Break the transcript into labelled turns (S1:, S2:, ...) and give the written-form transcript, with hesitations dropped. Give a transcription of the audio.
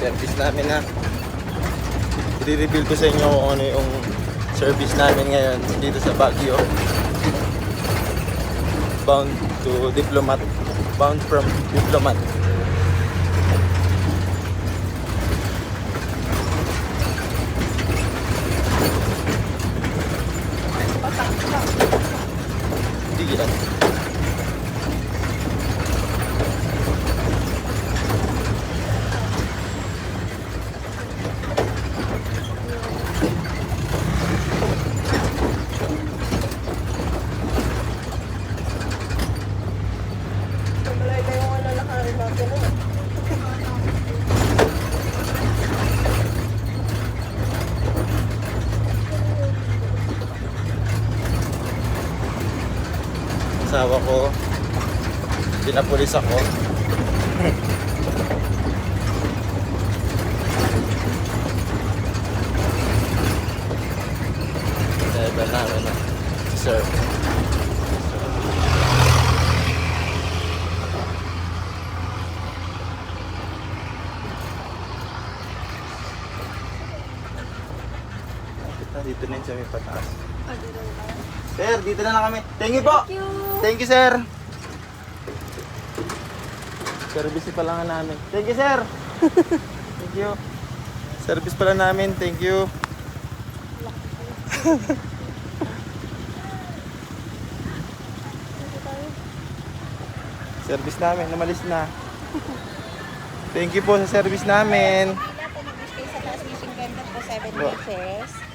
S1: service namin na. I-reveal ko sa inyo kung ano yung service namin ngayon dito sa Baguio. Bound to Diplomat. Bound from Diplomat. Sige lang. Asawa ko, pinapulis ako. Driver namin na, sir. Dito na yun sa may pataas. Sir, dito na lang kami. Thank you po! Thank you, sir! Service pa lang namin. Thank you, sir! Thank you. Service pala namin. Thank you. Service namin. Namalis na. Thank you po sa service namin.
S2: Sa taas may 50 po, 7 pesos.